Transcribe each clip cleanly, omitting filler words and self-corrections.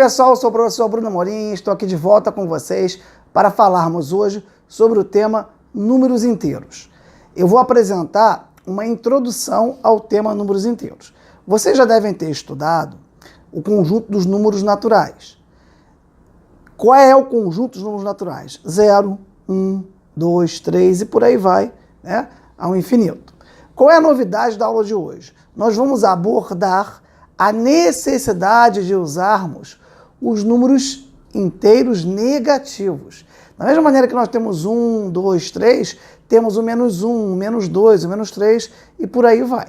pessoal, eu sou o professor Bruno Amorim, estou aqui de volta com vocês para falarmos hoje sobre o tema números inteiros. Eu vou apresentar uma introdução ao tema números inteiros. Vocês já devem ter estudado o conjunto dos números naturais. Qual é o conjunto dos números naturais? 0, 1, 2, 3 e por aí vai, né, ao infinito. Qual é a novidade da aula de hoje? Nós vamos abordar a necessidade de usarmos os números inteiros negativos. Da mesma maneira que nós temos 1, 2, 3, temos o menos 1, o menos 2, o menos 3 e por aí vai.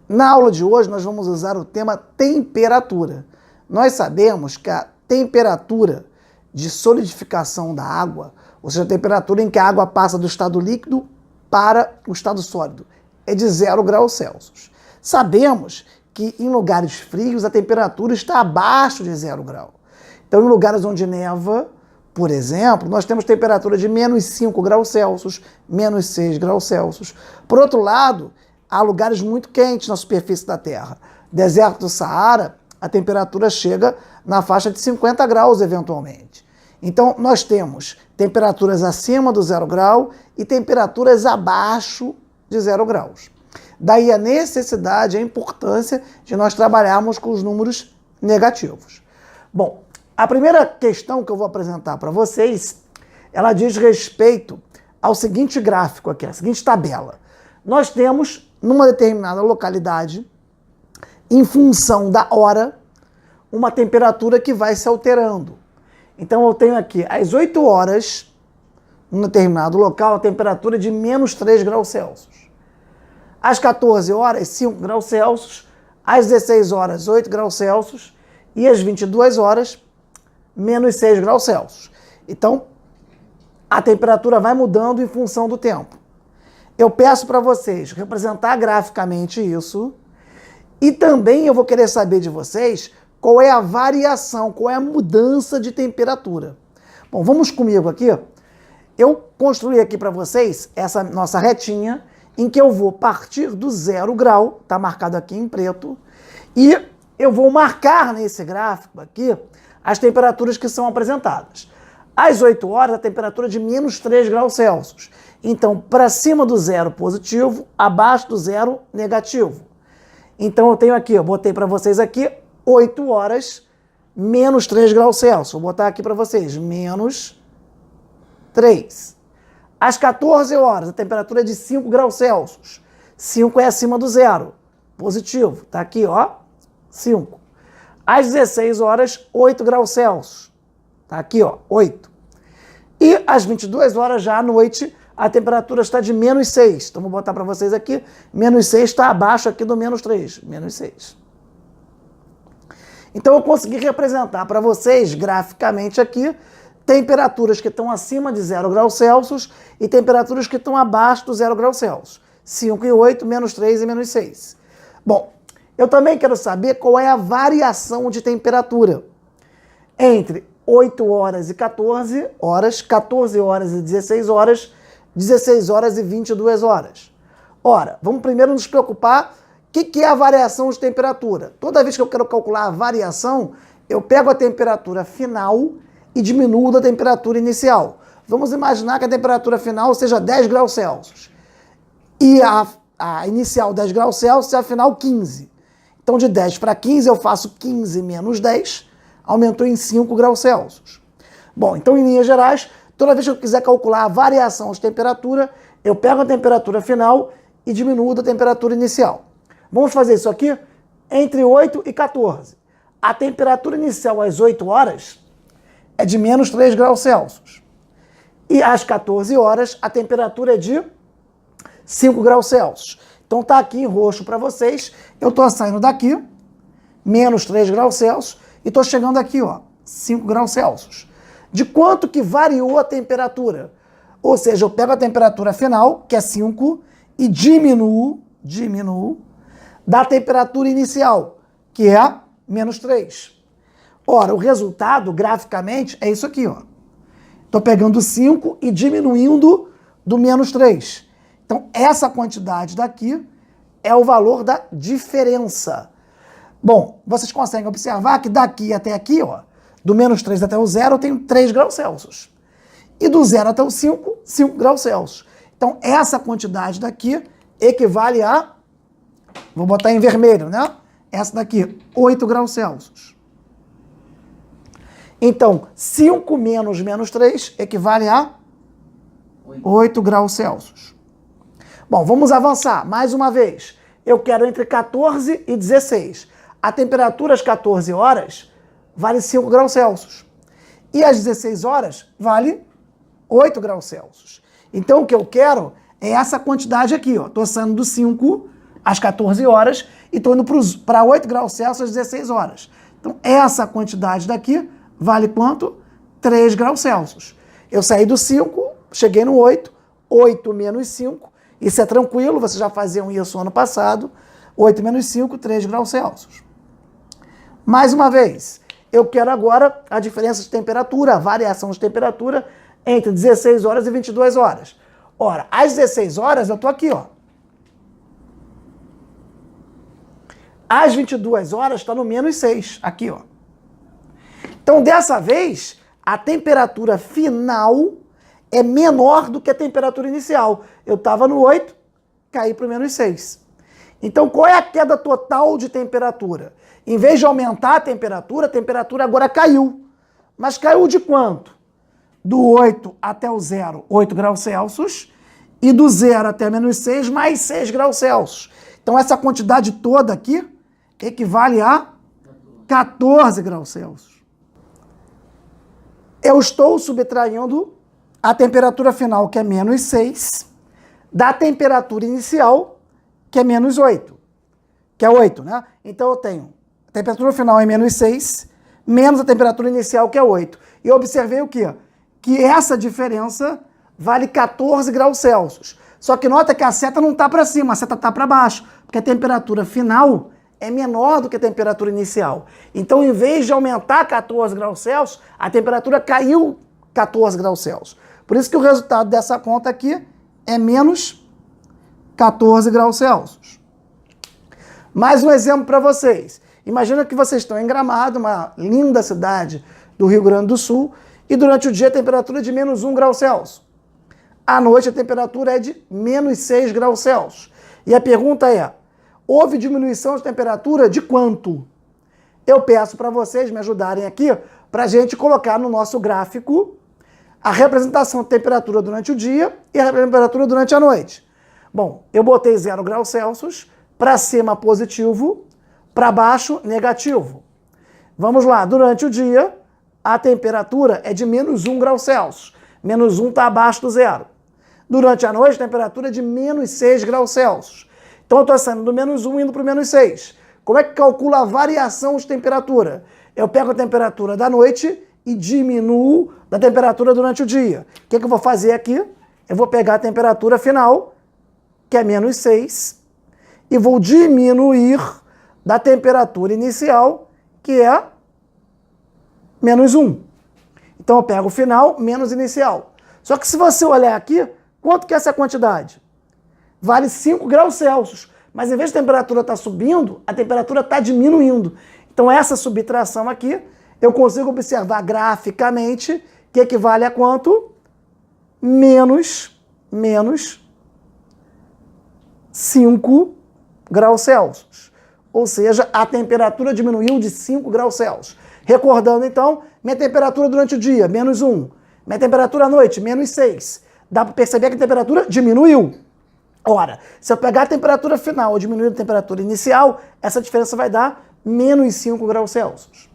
Na aula de hoje nós vamos usar o tema temperatura. Nós sabemos que a temperatura de solidificação da água, ou seja, a temperatura em que a água passa do estado líquido para o estado sólido, é de 0 graus Celsius. Sabemos que em lugares frios a temperatura está abaixo de 0 grau. Então, em lugares onde neva, por exemplo, nós temos temperatura de menos 5 graus Celsius, menos 6 graus Celsius. Por outro lado, há lugares muito quentes na superfície da Terra. Deserto do Saara, a temperatura chega na faixa de 50 graus eventualmente. Então, nós temos temperaturas acima do 0 grau e temperaturas abaixo de 0 graus. Daí a necessidade, a importância de nós trabalharmos com os números negativos. Bom, a primeira questão que eu vou apresentar para vocês, ela diz respeito ao seguinte gráfico aqui, a seguinte tabela. Nós temos, numa determinada localidade, em função da hora, uma temperatura que vai se alterando. Então eu tenho aqui, às 8 horas, num determinado local, a temperatura de menos 3 graus Celsius. Às 14 horas, 5 graus Celsius. Às 16 horas, 8 graus Celsius. E às 22 horas, menos 6 graus Celsius. Então, a temperatura vai mudando em função do tempo. Eu peço para vocês representar graficamente isso. E também eu vou querer saber de vocês qual é a variação, qual é a mudança de temperatura. Bom, vamos comigo aqui. Eu construí aqui para vocês essa nossa retinha, em que eu vou partir do 0 grau, está marcado aqui em preto, e eu vou marcar nesse gráfico aqui as temperaturas que são apresentadas. Às 8 horas, a temperatura é de menos 3 graus Celsius. Então, para cima do 0 positivo, abaixo do 0 negativo. Então, eu tenho aqui, eu botei para vocês aqui, 8 horas, menos 3 graus Celsius. Vou botar aqui para vocês, menos 3. Às 14 horas, a temperatura é de 5 graus Celsius. 5 é acima do 0. Positivo. Está aqui, ó. 5. Às 16 horas, 8 graus Celsius. Está aqui, ó. 8. E às 22 horas, já à noite, a temperatura está de menos 6. Então, vou botar para vocês aqui. Menos 6 está abaixo aqui do menos 3. Menos 6. Então, eu consegui representar para vocês, graficamente aqui, temperaturas que estão acima de 0 graus Celsius e temperaturas que estão abaixo do 0 graus Celsius. 5 e 8, menos 3 e menos 6. Bom, eu também quero saber qual é a variação de temperatura entre 8 horas e 14 horas, 14 horas e 16 horas, 16 horas e 22 horas. Ora, vamos primeiro nos preocupar o que é a variação de temperatura. Toda vez que eu quero calcular a variação, eu pego a temperatura final e diminuo da temperatura inicial. Vamos imaginar que a temperatura final seja 10 graus Celsius. E a inicial 10 graus Celsius e a final 15. Então, de 10 para 15, eu faço 15 menos 10, aumentou em 5 graus Celsius. Bom, então, em linhas gerais, toda vez que eu quiser calcular a variação de temperatura, eu pego a temperatura final e diminuo da temperatura inicial. Vamos fazer isso aqui entre 8 e 14. A temperatura inicial às 8 horas é de menos 3 graus Celsius. E às 14 horas, a temperatura é de 5 graus Celsius. Então tá aqui em roxo para vocês. Eu tô saindo daqui, menos 3 graus Celsius, e tô chegando aqui, ó, 5 graus Celsius. De quanto que variou a temperatura? Ou seja, eu pego a temperatura final, que é 5, e diminuo da temperatura inicial, que é menos 3. Ora, o resultado, graficamente, é isso aqui, ó. Estou pegando 5 e diminuindo do menos 3. Então, essa quantidade daqui é o valor da diferença. Bom, vocês conseguem observar que daqui até aqui, ó, do menos 3 até o 0, eu tenho 3 graus Celsius. E do 0 até o 5, 5 graus Celsius. Então, essa quantidade daqui equivale a, vou botar em vermelho, né? Essa daqui, 8 graus Celsius. Então, 5 menos menos 3 equivale a 8 graus Celsius. Bom, vamos avançar. Mais uma vez. Eu quero entre 14 e 16. A temperatura às 14 horas vale 5 graus Celsius. E às 16 horas vale 8 graus Celsius. Então, o que eu quero é essa quantidade aqui, ó. Estou saindo do 5 às 14 horas e estou indo para 8 graus Celsius às 16 horas. Então, essa quantidade daqui vale quanto? 3 graus Celsius. Eu saí do 5, cheguei no 8, 8 menos 5, isso é tranquilo, vocês já faziam isso ano passado, 8 menos 5, 3 graus Celsius. Mais uma vez, eu quero agora a diferença de temperatura, a variação de temperatura entre 16 horas e 22 horas. Ora, às 16 horas eu estou aqui, ó. Às 22 horas está no menos 6, aqui, ó. Então, dessa vez, a temperatura final é menor do que a temperatura inicial. Eu estava no 8, caí para o menos 6. Então, qual é a queda total de temperatura? Em vez de aumentar a temperatura agora caiu. Mas caiu de quanto? Do 8 até o 0, 8 graus Celsius. E do 0 até menos 6, mais 6 graus Celsius. Então, essa quantidade toda aqui equivale a 14 graus Celsius. Eu estou subtraindo a temperatura final, que é menos 6, da temperatura inicial, que é menos 8. Que é 8, né? Então, eu tenho a temperatura final é menos 6, menos a temperatura inicial, que é 8. E eu observei o quê? Que essa diferença vale 14 graus Celsius. Só que nota que a seta não está para cima, a seta está para baixo, porque a temperatura final é menor do que a temperatura inicial. Então, em vez de aumentar 14 graus Celsius, a temperatura caiu 14 graus Celsius. Por isso que o resultado dessa conta aqui é menos 14 graus Celsius. Mais um exemplo para vocês. Imagina que vocês estão em Gramado, uma linda cidade do Rio Grande do Sul, e durante o dia a temperatura é de menos 1 grau Celsius. À noite a temperatura é de menos 6 graus Celsius. E a pergunta é, houve diminuição de temperatura de quanto? Eu peço para vocês me ajudarem aqui para a gente colocar no nosso gráfico a representação de temperatura durante o dia e a temperatura durante a noite. Bom, eu botei 0 graus Celsius, para cima positivo, para baixo negativo. Vamos lá, durante o dia a temperatura é de menos 1 grau Celsius. Menos 1 está abaixo do 0. Durante a noite a temperatura é de menos 6 graus Celsius. Então eu estou saindo do menos 1 indo para o menos 6. Como é que calcula a variação de temperatura? Eu pego a temperatura da noite e diminuo da temperatura durante o dia. O que eu vou fazer aqui? Eu vou pegar a temperatura final, que é menos 6, e vou diminuir da temperatura inicial, que é menos 1. Então eu pego o final menos inicial. Só que se você olhar aqui, quanto que é essa quantidade? Vale 5 graus Celsius. Mas em vez de a temperatura estar subindo, a temperatura está diminuindo. Então essa subtração aqui, eu consigo observar graficamente que equivale a quanto? Menos 5 graus Celsius. Ou seja, a temperatura diminuiu de 5 graus Celsius. Recordando, então, minha temperatura durante o dia, menos 1. Minha temperatura à noite, menos 6. Dá para perceber que a temperatura diminuiu. Ora, se eu pegar a temperatura final ou diminuir a temperatura inicial, essa diferença vai dar menos 5 graus Celsius.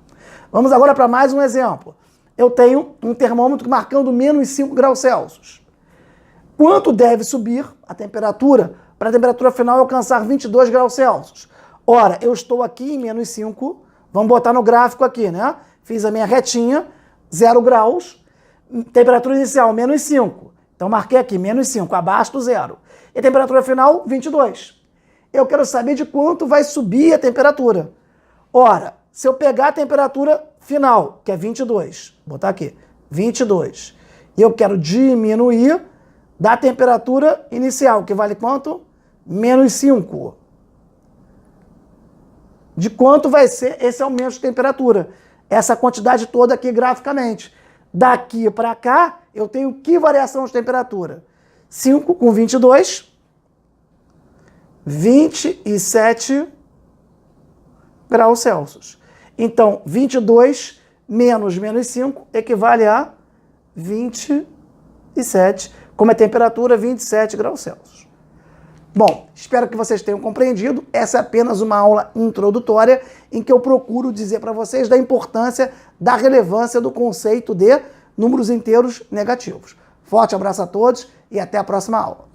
Vamos agora para mais um exemplo. Eu tenho um termômetro marcando menos 5 graus Celsius. Quanto deve subir a temperatura para a temperatura final alcançar 22 graus Celsius? Ora, eu estou aqui em menos 5, vamos botar no gráfico aqui, né? Fiz a minha retinha, 0 graus, temperatura inicial, menos 5. Então, marquei aqui, menos 5, abaixo do 0. E a temperatura final, 22. Eu quero saber de quanto vai subir a temperatura. Ora, se eu pegar a temperatura final, que é 22, vou botar aqui, 22, e eu quero diminuir da temperatura inicial, que vale quanto? Menos 5. de quanto vai ser esse aumento de temperatura. Essa quantidade toda aqui graficamente. Daqui para cá, eu tenho que variação de temperatura? 5 com 22, 27 graus Celsius. Então, 22 menos 5 equivale a 27, como é temperatura, 27 graus Celsius. Bom, espero que vocês tenham compreendido. Essa é apenas uma aula introdutória em que eu procuro dizer para vocês da importância, da relevância do conceito de números inteiros negativos. Forte abraço a todos e até a próxima aula.